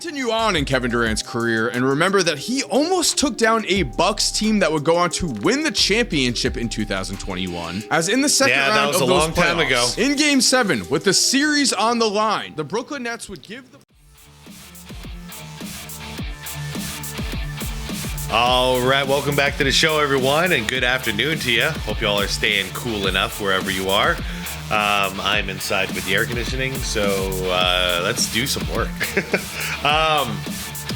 Continue on in Kevin Durant's career and remember that he almost took down a Bucks team that would go on to win the championship in 2021, as in the second round of those playoffs, in Game 7 with the series on the line, the Brooklyn Nets would give the... All right, welcome back to the show, everyone, and good afternoon to you. Hope you all are staying cool enough wherever you are. I'm inside with the air conditioning, so let's do some work. All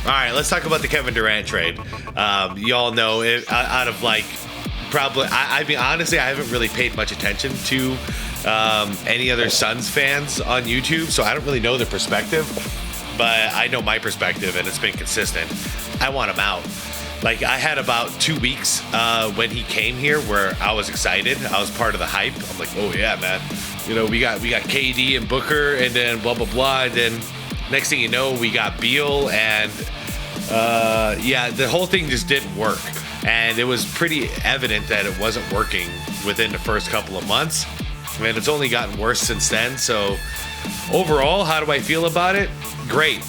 right, let's talk about the Kevin Durant trade. Y'all know, out of like, probably, I mean, honestly, I haven't really paid much attention to any other Suns fans on YouTube, so I don't really know their perspective, but I know my perspective, and it's been consistent. I want him out. Like, I had about 2 weeks when he came here where I was excited. I was part of the hype. I'm like, oh yeah, man. You know, we got KD and Booker, and then blah blah blah. And then next thing you know, we got Beal, and yeah, the whole thing just didn't work. And it was pretty evident that it wasn't working within the first couple of months. And it's only gotten worse since then. So overall, how do I feel about it? Great.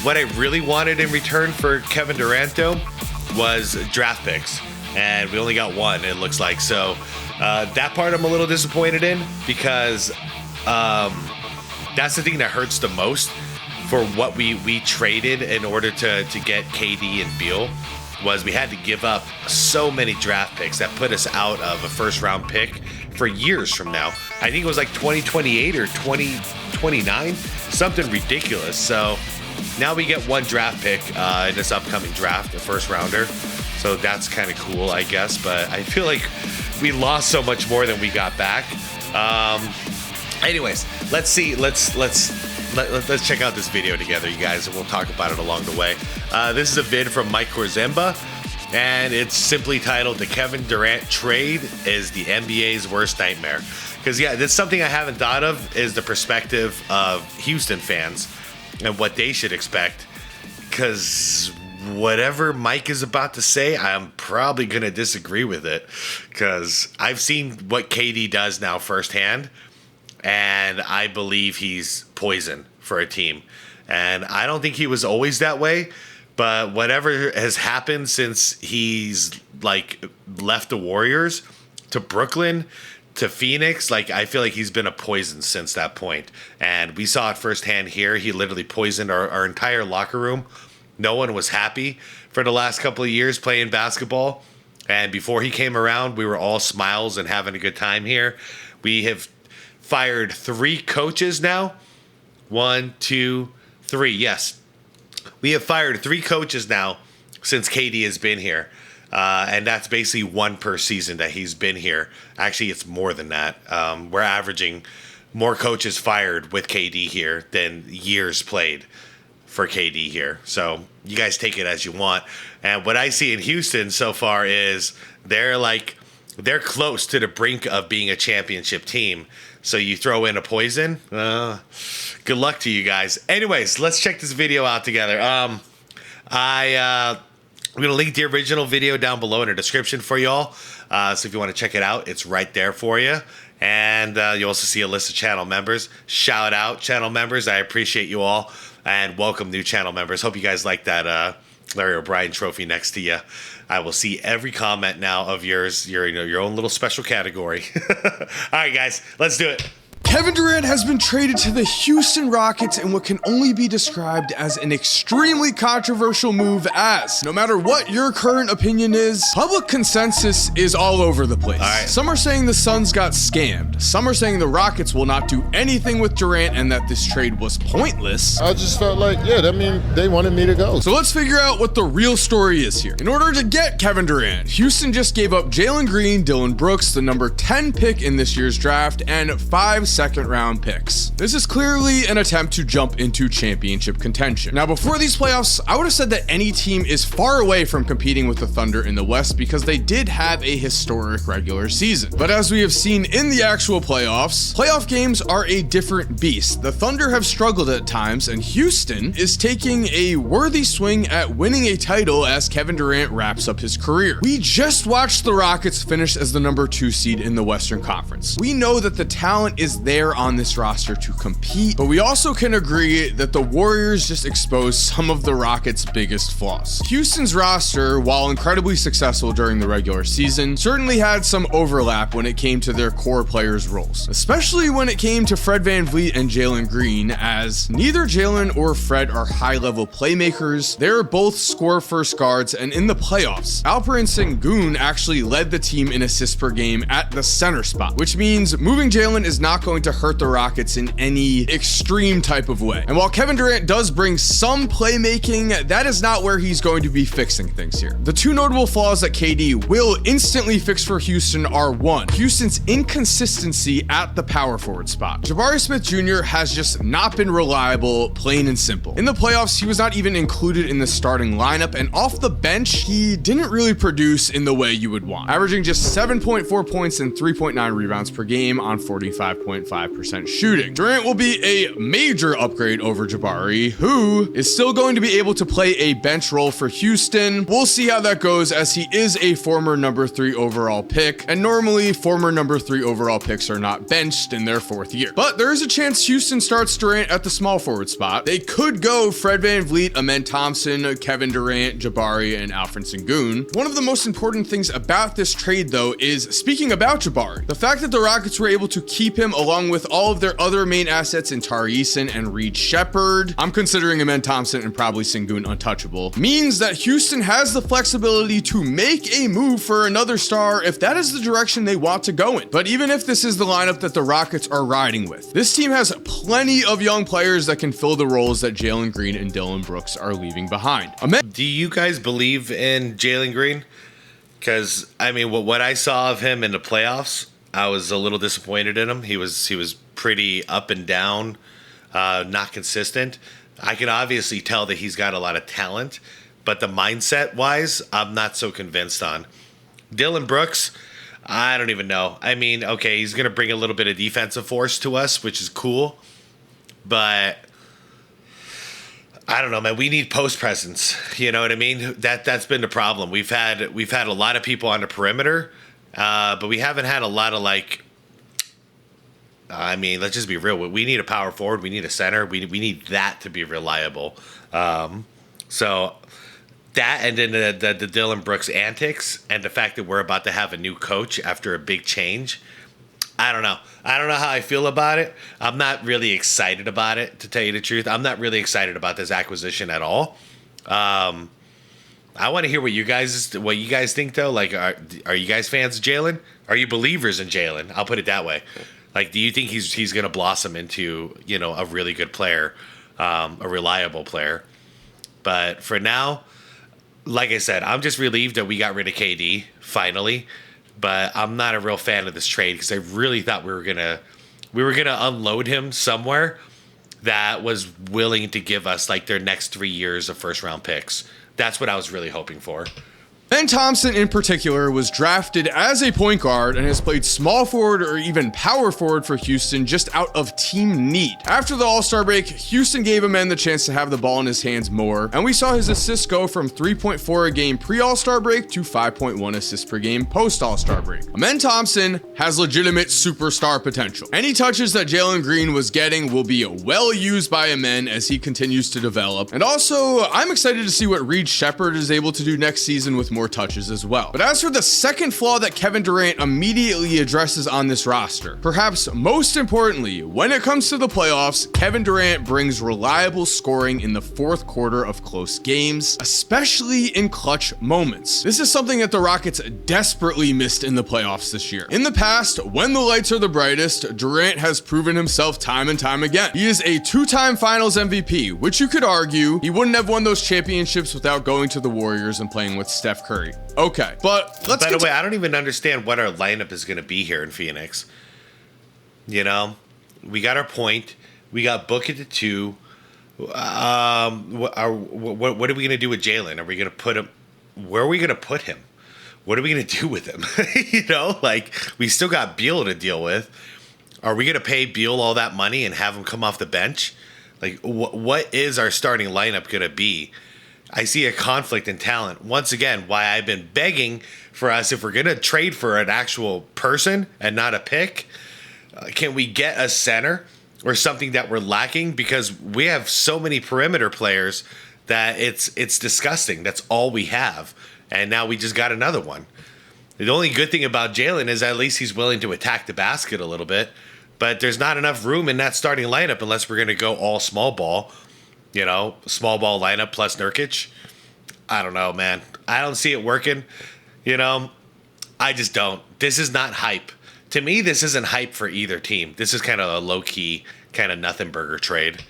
What I really wanted in return for Kevin Durant, though, was draft picks. And we only got one, it looks like. So that part I'm a little disappointed in, because that's the thing that hurts the most for what we traded in order to get KD and Beal, was we had to give up so many draft picks that put us out of a first-round pick for years from now. I think it was like 2028 or 2029, something ridiculous. So now we get one draft pick in this upcoming draft, the first rounder. So that's kind of cool, I guess. But I feel like we lost so much more than we got back. Anyways, let's see. Let's check out this video together, you guys, and we'll talk about it along the way. This is a vid from Mike Korzemba, and it's simply titled "The Kevin Durant Trade is the NBA's Worst Nightmare." Because yeah, that's something I haven't thought of, is the perspective of Houston fans and what they should expect, because whatever Mike is about to say, I'm probably going to disagree with it, because I've seen what KD does now firsthand, and I believe he's poison for a team. And I don't think he was always that way, but whatever has happened since he's like left the Warriors to Brooklyn to Phoenix, like, I feel like he's been a poison since that point. And we saw it firsthand here. He literally poisoned our entire locker room. No one was happy for the last couple of years playing basketball. And before he came around, we were all smiles and having a good time here. We have fired 3 coaches now. 1, 2, 3. Yes. We have fired 3 coaches now since KD has been here. And that's basically 1 per season that he's been here. Actually, it's more than that. We're averaging more coaches fired with KD here than years played for KD here. So you guys take it as you want. And what I see in Houston so far is they're close to the brink of being a championship team. So you throw in a poison. Good luck to you guys. Anyways, let's check this video out together. I'm going to link the original video down below in the description for y'all. So if you want to check it out, it's right there for you. And you also see a list of channel members. Shout out, channel members. I appreciate you all. And welcome, new channel members. Hope you guys like that Larry O'Brien trophy next to you. I will see every comment now of yours, your own little special category. All right, guys, let's do it. Kevin Durant has been traded to the Houston Rockets in what can only be described as an extremely controversial move, as no matter what your current opinion is, public consensus is all over the place. All right. Some are saying the Suns got scammed. Some are saying the Rockets will not do anything with Durant and that this trade was pointless. I just felt like, yeah, that mean they wanted me to go. So let's figure out what the real story is here. In order to get Kevin Durant, Houston just gave up Jaylen Green, Dillon Brooks, the number 10 pick in this year's draft, and 5 second-round picks. This is clearly an attempt to jump into championship contention. Now, before these playoffs, I would have said that any team is far away from competing with the Thunder in the West because they did have a historic regular season. But as we have seen in the actual playoffs, playoff games are a different beast. The Thunder have struggled at times, and Houston is taking a worthy swing at winning a title as Kevin Durant wraps up his career. We just watched the Rockets finish as the number 2 seed in the Western Conference. We know that the talent is there on this roster to compete, but we also can agree that the Warriors just exposed some of the Rockets' biggest flaws. Houston's roster, while incredibly successful during the regular season, certainly had some overlap when it came to their core players' roles, especially when it came to Fred VanVleet and Jaylen Green, as neither Jaylen or Fred are high-level playmakers. They're both score-first guards, and in the playoffs, Alperen Sengun actually led the team in assists per game at the center spot, which means moving Jaylen is not going to hurt the Rockets in any extreme type of way. And while Kevin Durant does bring some playmaking, that is not where he's going to be fixing things here. The two notable flaws that KD will instantly fix for Houston are: one, Houston's inconsistency at the power forward spot. Jabari Smith Jr. has just not been reliable, plain and simple. In the playoffs, he was not even included in the starting lineup, and off the bench, he didn't really produce in the way you would want, averaging just 7.4 points and 3.9 rebounds per game on 45.5% shooting. Durant will be a major upgrade over Jabari, who is still going to be able to play a bench role for Houston. We'll see how that goes, as he is a former number 3 overall pick, and normally former number 3 overall picks are not benched in their 4th year. But there is a chance Houston starts Durant at the small forward spot. They could go Fred VanVleet, Amen Thompson, Kevin Durant, Jabari, and Alperen Sengun. One of the most important things about this trade, though, is speaking about Jabari. The fact that the Rockets were able to keep him along with all of their other main assets in Tari Eason and Reed Shepherd, I'm considering Amen Thompson and probably Sengun untouchable, means that Houston has the flexibility to make a move for another star if that is the direction they want to go in. But even if this is the lineup that the Rockets are riding with, this team has plenty of young players that can fill the roles that Jaylen Green and Dillon Brooks are leaving behind. Do you guys believe in Jaylen Green? Because, I mean, what I saw of him in the playoffs, I was a little disappointed in him. He was pretty up and down, not consistent. I can obviously tell that he's got a lot of talent, but the mindset-wise, I'm not so convinced on. Dillon Brooks, I don't even know. I mean, okay, he's going to bring a little bit of defensive force to us, which is cool, but I don't know, man. We need post presence. You know what I mean? That's been the problem. We've had a lot of people on the perimeter, but we haven't had a lot of, like, I mean, let's just be real. We need a power forward. We need a center. We need that to be reliable. So that, and then the Dillon Brooks antics, and the fact that we're about to have a new coach after a big change. I don't know. I don't know how I feel about it. I'm not really excited about it, to tell you the truth. I'm not really excited about this acquisition at all. I want to hear what you guys think, though. Like, are you guys fans of Jaylen? Are you believers in Jaylen? I'll put it that way. Like, do you think he's going to blossom into, you know, a really good player, a reliable player? But for now, like I said, I'm just relieved that we got rid of KD finally. But I'm not a real fan of this trade, because I really thought we were gonna unload him somewhere that was willing to give us, like, their next 3 years of first round picks. That's what I was really hoping for. Ben Thompson in particular was drafted as a point guard and has played small forward or even power forward for Houston just out of team need. After the All-Star break, Houston gave Amen the chance to have the ball in his hands more, and we saw his assists go from 3.4 a game pre-All-Star break to 5.1 assists per game post-All-Star break. Amen Thompson has legitimate superstar potential. Any touches that Jaylen Green was getting will be well used by Amen as he continues to develop. And also, I'm excited to see what Reed Shepherd is able to do next season with more touches as well. But as for the second flaw that Kevin Durant immediately addresses on this roster, perhaps most importantly, when it comes to the playoffs, Kevin Durant brings reliable scoring in the fourth quarter of close games, especially in clutch moments. This is something that the Rockets desperately missed in the playoffs this year. In the past, when the lights are the brightest, Durant has proven himself time and time again. He is a two-time Finals MVP, which you could argue he wouldn't have won those championships without going to the Warriors and playing with Steph Curry. Okay, but let's By the way, I don't even understand what our lineup is going to be here in Phoenix. You know, we got our point. We got Book at the 2. What are we going to do with Jaylen? Are we going to put him? Where are we going to put him? What are we going to do with him? You know, like, we still got Beal to deal with. Are we going to pay Beal all that money and have him come off the bench? Like, what is our starting lineup going to be? I see a conflict in talent. Once again, why I've been begging for us, if we're going to trade for an actual person and not a pick, Can we get a center or something that we're lacking? Because we have so many perimeter players that it's disgusting. That's all we have. And now we just got another one. The only good thing about Jaylen is at least he's willing to attack the basket a little bit. But there's not enough room in that starting lineup unless we're going to go all small ball. You know, small ball lineup plus Nurkic. I don't know, man. I don't see it working. You know, I just don't. This is not hype. To me, this isn't hype for either team. This is kind of a low-key, kind of nothing burger trade.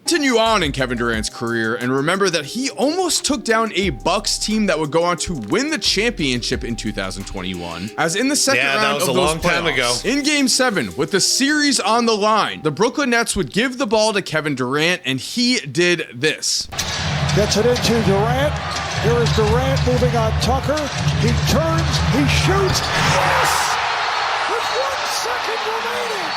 Continue on in Kevin Durant's career and remember that he almost took down a Bucks team that would go on to win the championship in 2021, as in the second round of those playoffs. In Game 7, with the series on the line, the Brooklyn Nets would give the ball to Kevin Durant, and he did this. Gets it into Durant. Here is Durant moving on Tucker. He turns, he shoots. Yes! With 1 second remaining.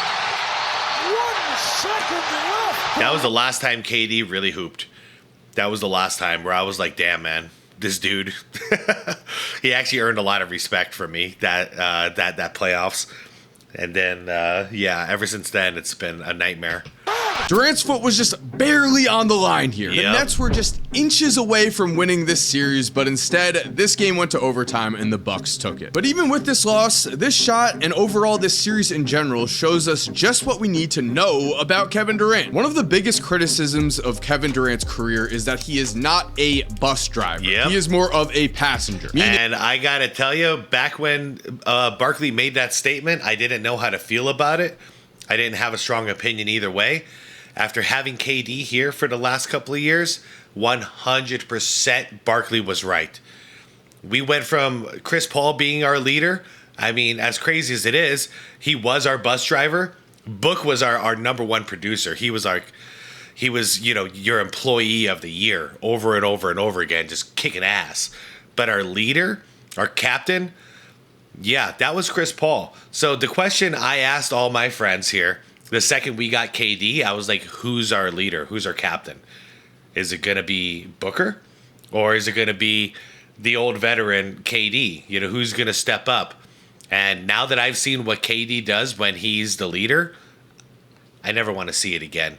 1 second left. That was the last time KD really hooped. That was the last time where I was like, damn, man, this dude. He actually earned a lot of respect from me that playoffs. And then, yeah, ever since then, it's been a nightmare. Durant's foot was just barely on the line here. The Nets were just inches away from winning this series, but instead, this game went to overtime and the Bucks took it. But even with this loss, this shot and overall this series in general shows us just what we need to know about Kevin Durant. One of the biggest criticisms of Kevin Durant's career is that he is not a bus driver. He is more of a passenger. And I gotta tell you, back when Barkley made that statement, I didn't know how to feel about it. I didn't have a strong opinion either way. After having KD here for the last couple of years, 100% Barkley was right. We went from Chris Paul being our leader. I mean, as crazy as it is, he was our bus driver. Book was our number one producer. He was, you know, your employee of the year over and over and over again, just kicking ass. But our leader, our captain, yeah, that was Chris Paul. So the question I asked all my friends here, the second we got KD, I was like, who's our leader? Who's our captain? Is it going to be Booker? Or is it going to be the old veteran KD? You know, who's going to step up? And now that I've seen what KD does when he's the leader, I never want to see it again.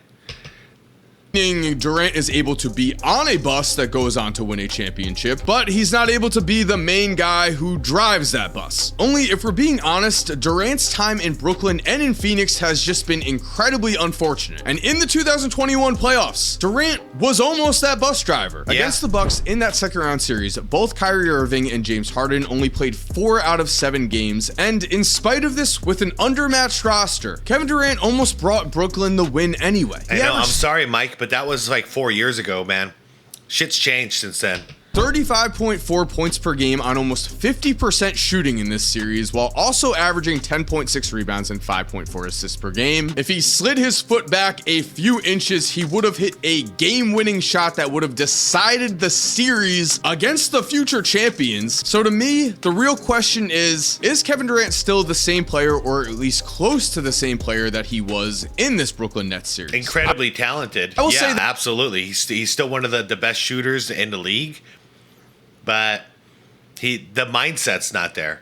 Durant is able to be on a bus that goes on to win a championship, but he's not able to be the main guy who drives that bus. Only if we're being honest, Durant's time in Brooklyn and in Phoenix has just been incredibly unfortunate. And in the 2021 playoffs, Durant was almost that bus driver. Against the Bucks in that second round series, both Kyrie Irving and James Harden only played 4 out of 7 games, and in spite of this, with an undermatched roster, Kevin Durant almost brought Brooklyn the win anyway. I know, I'm sorry, Mike, but that was like 4 years ago, man. Shit's changed since then. 35.4 points per game on almost 50% shooting in this series, while also averaging 10.6 rebounds and 5.4 assists per game. If he slid his foot back a few inches, he would have hit a game-winning shot that would have decided the series against the future champions. So to me, the real question is Kevin Durant still the same player, or at least close to the same player that he was in this Brooklyn Nets series? Incredibly talented. I will say that absolutely. He's still one of the best shooters in the league. But the mindset's not there.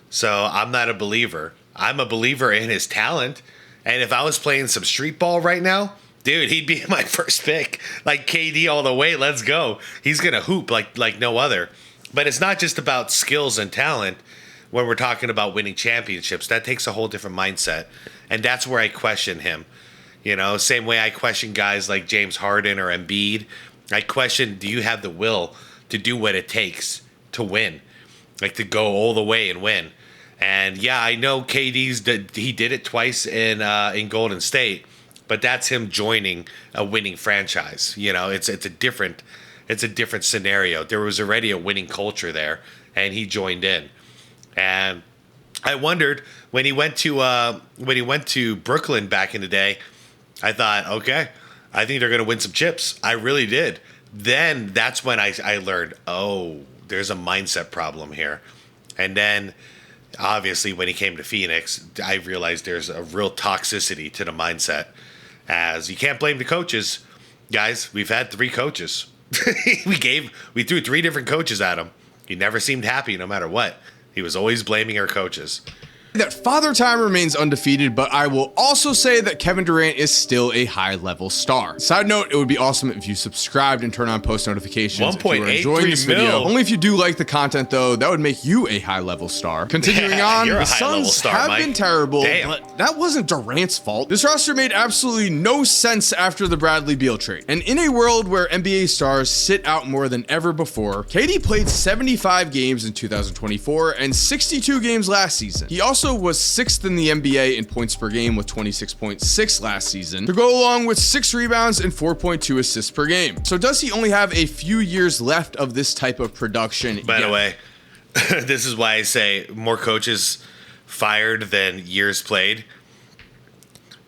So I'm not a believer. I'm a believer in his talent. And if I was playing some street ball right now, dude, he'd be my first pick. Like KD all the way. Let's go. He's going to hoop like no other. But it's not just about skills and talent when we're talking about winning championships. That takes a whole different mindset. And that's where I question him. You know, same way I question guys like James Harden or Embiid. I question, do you have the will to do what it takes to win, like to go all the way and win? And yeah, I know he did it twice in Golden State, but that's him joining a winning franchise. You know, it's a different scenario. There was already a winning culture there, and he joined in. And I wondered when he went to Brooklyn back in the day, I thought, okay, I think they're going to win some chips. I really did. Then that's when I learned, oh, there's a mindset problem here. And then obviously when he came to Phoenix, I realized there's a real toxicity to the mindset, as you can't blame the coaches. Guys, we've had 3 coaches. we threw 3 different coaches at him. He never seemed happy no matter what. He was always blaming our coaches. that Father Time remains undefeated, but I will also say that Kevin Durant is still a high-level star. Side note, it would be awesome if you subscribed and turn on post notifications if you are enjoying this video. Only if you do like the content, though, that would make you a high-level star. Continuing on, the Suns have been terrible, but that wasn't Durant's fault. This roster made absolutely no sense after the Bradley Beal trade. And in a world where NBA stars sit out more than ever before, KD played 75 games in 2024 and 62 games last season. He also was 6th in the NBA in points per game with 26.6 last season, to go along with 6 rebounds and 4.2 assists per game. So does he only have a few years left of this type of production? By the way, this is why I say more coaches fired than years played,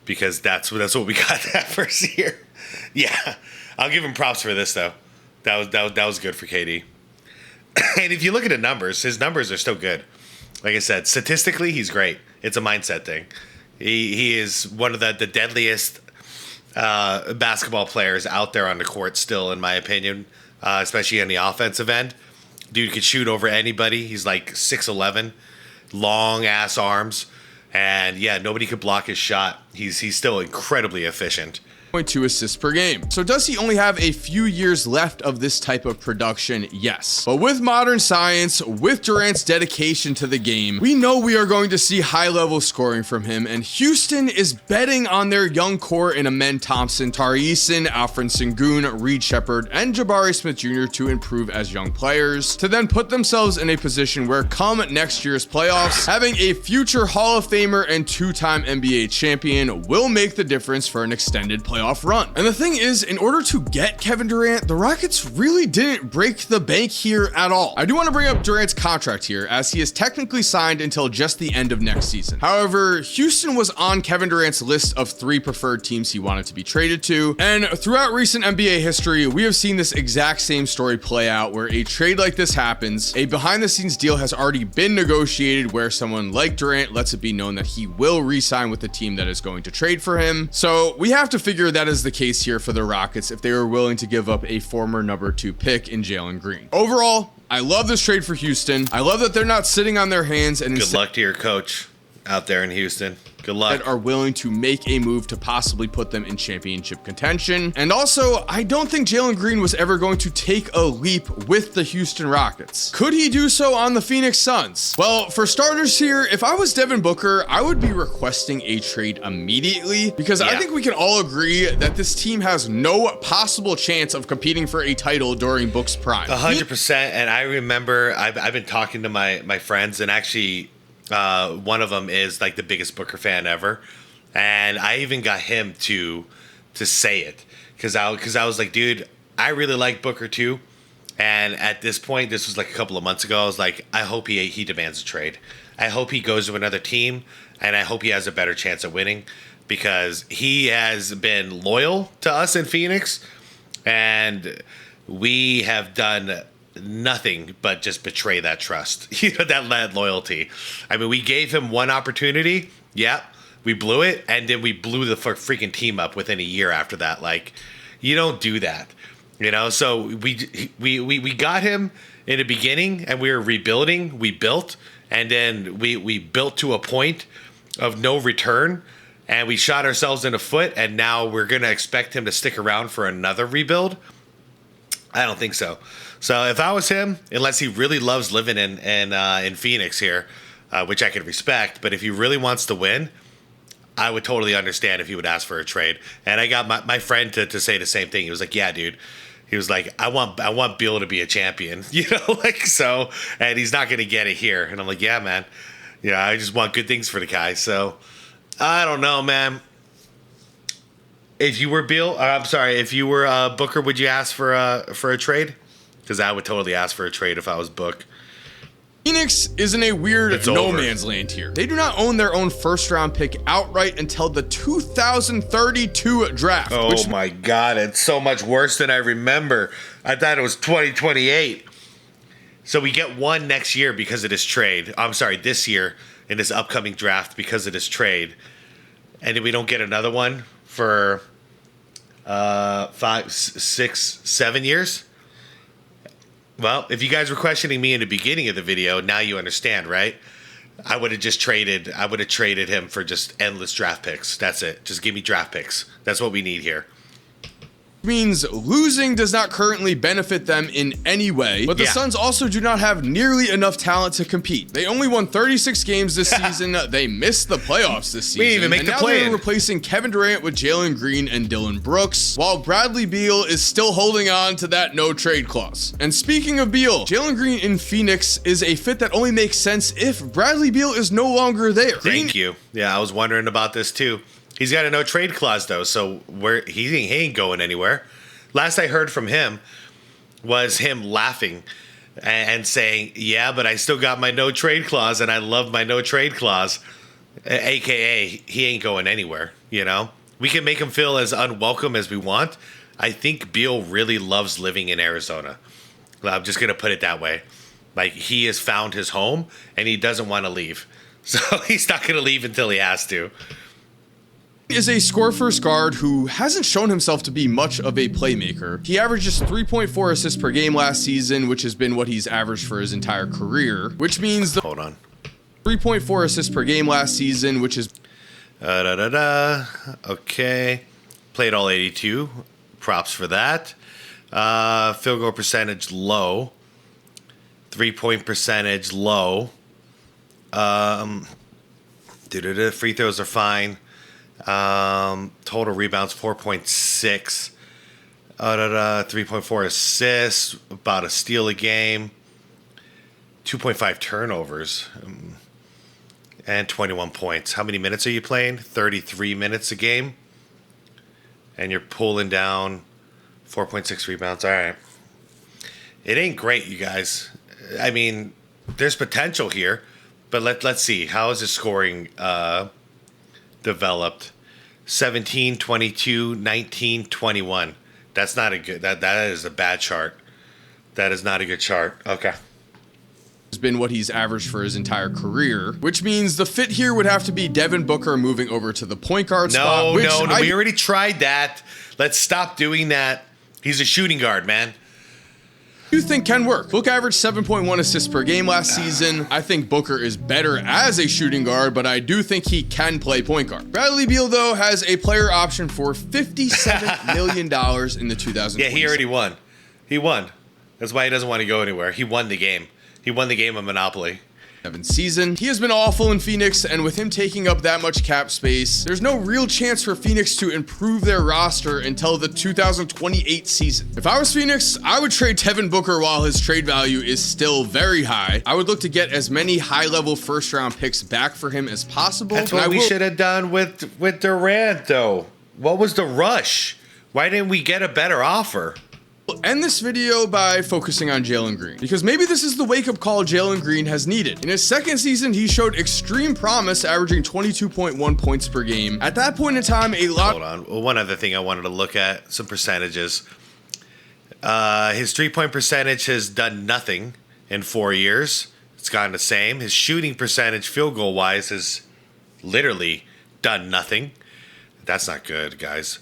because that's what we got that first year. Yeah, I'll give him props for this though. That was good for KD. And if you look at the numbers, his numbers are still good. Like I said, statistically, he's great. It's a mindset thing. He is one of the deadliest basketball players out there on the court still, in my opinion, especially on the offensive end. Dude could shoot over anybody. He's like 6'11", long-ass arms. And, yeah, nobody could block his shot. He's still incredibly efficient. 0.2 assists per game. So does he only have a few years left of this type of production? Yes. But with modern science, with Durant's dedication to the game, we know we are going to see high-level scoring from him, and Houston is betting on their young core in Amen Thompson, Tari Eason, Alfred Sengun, Reed Shepherd, and Jabari Smith Jr. to improve as young players, to then put themselves in a position where come next year's playoffs, having a future Hall of Famer and 2-time NBA champion will make the difference for an extended playoff run. And the thing is, in order to get Kevin Durant, the Rockets really didn't break the bank here at all. I do want to bring up Durant's contract here, as he is technically signed until just the end of next season. However, Houston was on Kevin Durant's list of 3 preferred teams he wanted to be traded to, and throughout recent NBA history, we have seen this exact same story play out, where a trade like this happens, a behind-the-scenes deal has already been negotiated where someone like Durant lets it be known that he will re-sign with the team that is going to trade for him. So we have to figure that is the case here for the Rockets if they were willing to give up a former number 2 pick in Jaylen Green. Overall, I love this trade for Houston. I love that they're not sitting on their hands and good luck to your coach out there in Houston. Good luck. Are willing to make a move to possibly put them in championship contention. And also, I don't think Jaylen Green was ever going to take a leap with the Houston Rockets. Could he do so on the Phoenix Suns? Well, for starters here, if I was Devin Booker, I would be requesting a trade immediately, because I think we can all agree that this team has no possible chance of competing for a title during Book's prime. 100%. And I remember I've been talking to my friends, and actually one of them is like the biggest Booker fan ever, and I even got him to say it, because I was like, dude, I really like Booker too, and at this point, this was like a couple of months ago, I was like, I hope he demands a trade. I hope he goes to another team, and I hope he has a better chance of winning, because he has been loyal to us in Phoenix, and we have done nothing but just betray that trust, that loyalty. I mean, we gave him one opportunity. Yeah, we blew it, and then we blew the freaking team up within a year after that. Like, you don't do that, So we got him in the beginning, and we were rebuilding. We built, and then we built to a point of no return, and we shot ourselves in the foot. And now we're gonna expect him to stick around for another rebuild? I don't think so. So if I was him, unless he really loves living in Phoenix here, which I could respect, but if he really wants to win, I would totally understand if he would ask for a trade. And I got my friend to say the same thing. He was like, yeah, dude. He was like, I want Beal to be a champion, so, and he's not going to get it here. And I'm like, yeah, man. Yeah, I just want good things for the guy. So I don't know, man. If you were if you were Booker, would you ask for a trade? Because I would totally ask for a trade if I was Book. Phoenix is in a weird no man's land here. They do not own their own first-round pick outright until the 2032 draft. Oh my God, it's so much worse than I remember. I thought it was 2028. So we get one next year because of this trade. I'm sorry, this year in this upcoming draft because of this trade. And then we don't get another one for 5, 6, 7 years. Well, if you guys were questioning me in the beginning of the video, now you understand, right? I would have traded him for just endless draft picks. That's it. Just give me draft picks. That's what we need here. Means losing does not currently benefit them in any way, but the Suns also do not have nearly enough talent to compete. They only won 36 games this season. They missed the playoffs this season. We didn't even make the play-in. They're replacing Kevin Durant with Jaylen Green and Dillon Brooks, while Bradley Beal is still holding on to that no trade clause. And speaking of Beal, Jaylen Green in Phoenix is a fit that only makes sense if Bradley Beal is no longer there. Thank you. Yeah, I was wondering about this too. He's got a no trade clause though, so he ain't going anywhere. Last I heard from him was him laughing and saying, "Yeah, but I still got my no trade clause, and I love my no trade clause." AKA, he ain't going anywhere. You know, we can make him feel as unwelcome as we want. I think Beal really loves living in Arizona. I'm just gonna put it that way. Like, he has found his home and he doesn't want to leave, so he's not gonna leave until he has to. Is a score-first guard who hasn't shown himself to be much of a playmaker. He averages 3.4 assists per game last season, which has been what he's averaged for his entire career, which means 3.4 assists per game last season, which is okay. Played all 82. Props for that. Field goal percentage low. 3-point percentage low. Free throws are fine. Total rebounds 4.6. 3.4 assists, about a steal a game, 2.5 turnovers, and 21 points. How many minutes are you playing? 33 minutes a game, and you're pulling down 4.6 rebounds. All right, it ain't great, you guys. I mean, there's potential here, but let's see, how is his scoring developed? 17, 22, 19, 21. That's not a good, that is a bad chart. That is not a good chart. Okay. Has been what he's averaged for his entire career, which means the fit here would have to be Devin Booker moving over to the point guard spot. No, we already tried that. Let's stop doing that. He's a shooting guard, man. You think can work. Book averaged 7.1 assists per game last season. I think Booker is better as a shooting guard, but I do think he can play point guard. Bradley Beal, though, has a player option for $57 million in the 2020. Yeah, he already won. He won. That's why he doesn't want to go anywhere. He won the game. He won the game of Monopoly. Season. He has been awful in Phoenix, and with him taking up that much cap space, there's no real chance for Phoenix to improve their roster until the 2028 season. If I was Phoenix, I would trade Devin Booker while his trade value is still very high. I would look to get as many high-level first-round picks back for him as possible. That's what we should have done with Durant, though. What was the rush? Why didn't we get a better offer? We'll end this video by focusing on Jaylen Green, because maybe this is the wake-up call Jaylen Green has needed. In his second season, he showed extreme promise, averaging 22.1 points per game. At that point in time, Hold on. One other thing I wanted to look at, some percentages. His three-point percentage has done nothing in 4 years. It's gone the same. His shooting percentage, field goal-wise, has literally done nothing. That's not good, guys.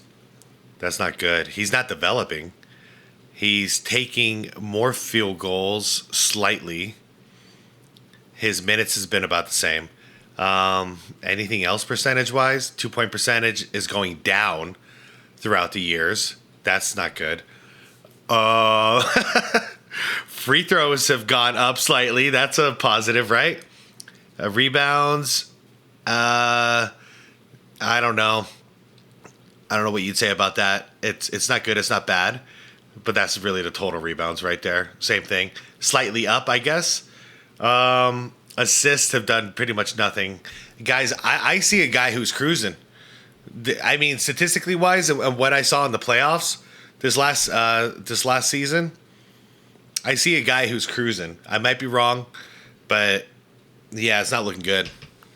That's not good. He's not developing. He's taking more field goals slightly. His minutes has been about the same. Anything else percentage-wise? 2-point percentage is going down throughout the years. That's not good. Free throws have gone up slightly. That's a positive, right? Rebounds. I don't know. I don't know what you'd say about that. It's not good. It's not bad. But that's really the total rebounds right there. Same thing. Slightly up, I guess. Assists have done pretty much nothing. Guys, I see a guy who's cruising. I mean, statistically wise, and what I saw in the playoffs this last season, I see a guy who's cruising. I might be wrong, but yeah, it's not looking good.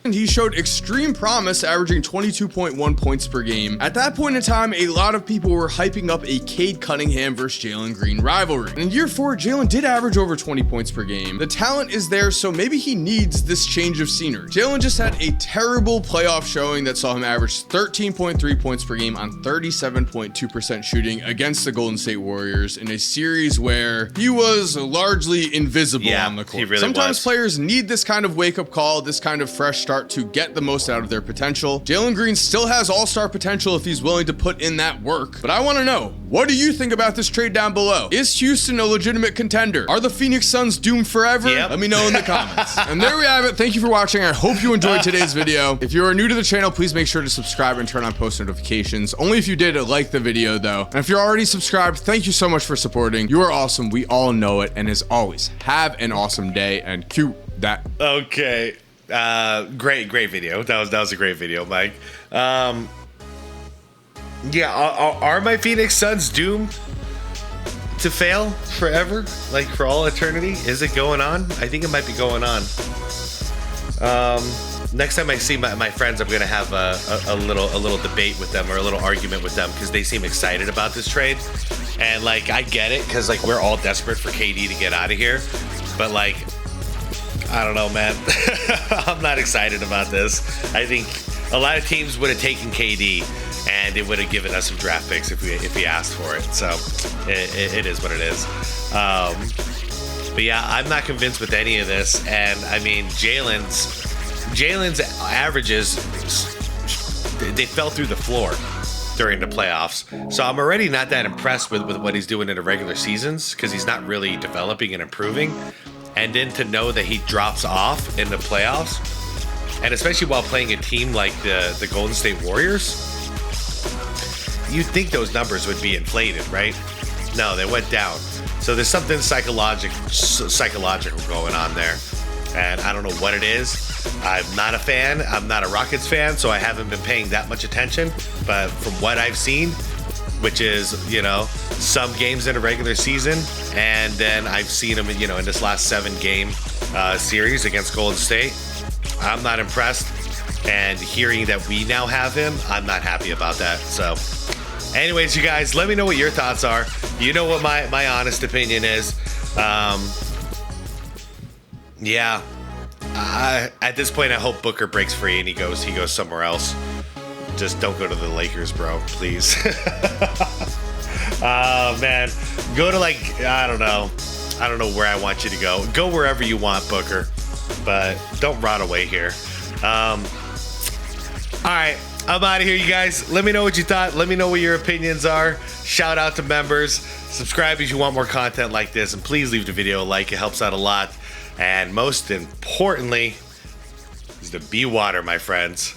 and he showed extreme promise, averaging 22.1 points per game. At that point in time, a lot of people were hyping up a Cade Cunningham versus Jaylen Green rivalry. And in year 4, Jaylen did average over 20 points per game. The talent is there, so maybe he needs this change of scenery. Jaylen just had a terrible playoff showing that saw him average 13.3 points per game on 37.2% shooting against the Golden State Warriors in a series where he was largely invisible on the court. He really Sometimes was. players need this kind of wake-up call, this kind of fresh start to get the most out of their potential. Jaylen Green still has all-star potential if he's willing to put in that work. But I want to know, what do you think about this trade down below? Is Houston a legitimate contender? Are the Phoenix Suns doomed forever? Yep. Let me know in the comments. And there we have it. Thank you for watching. I hope you enjoyed today's video. If you are new to the channel, please make sure to subscribe and turn on post notifications. Only if you did like the video though. And if you're already subscribed, thank you so much for supporting. You are awesome. We all know it. And as always, have an awesome day and cue that. Okay. Great video. That was a great video, Mike. Yeah, are my Phoenix Suns doomed to fail forever? Like for all eternity? Is it going on? I think it might be going on. Next time I see my friends, I'm gonna have a little debate with them, or a little argument with them, because they seem excited about this trade. And like, I get it, because like we're all desperate for KD to get out of here, but like, I don't know, man. I'm not excited about this. I think a lot of teams would have taken KD, and it would have given us some draft picks if we asked for it. So it is what it is. But yeah, I'm not convinced with any of this. And I mean, Jaylen's averages, they fell through the floor during the playoffs. So I'm already not that impressed with what he's doing in the regular seasons, because he's not really developing and improving. And then to know that he drops off in the playoffs, and especially while playing a team like the Golden State Warriors, you'd think those numbers would be inflated, right? No, they went down. So there's something psychological going on there. And I don't know what it is. I'm not a fan. I'm not a Rockets fan, so I haven't been paying that much attention. But from what I've seen, which is, you know, some games in a regular season, and then I've seen him, you know, in this last 7-game series against Golden State, I'm not impressed. And hearing that we now have him, I'm not happy about that. So anyways, you guys, let me know what your thoughts are. You know what my honest opinion is. Yeah, at this point, I hope Booker breaks free and he goes somewhere else. Just don't go to the Lakers, bro, please. Oh man, go to like, I don't know where I want you to go. Go wherever you want, Booker, but don't rot away here. All right, I'm out of here, you guys. Let me know what you thought. Let me know what your opinions are. Shout out to members. Subscribe if you want more content like this, and please leave the video a like. It helps out a lot. And most importantly, is to be water, my friends.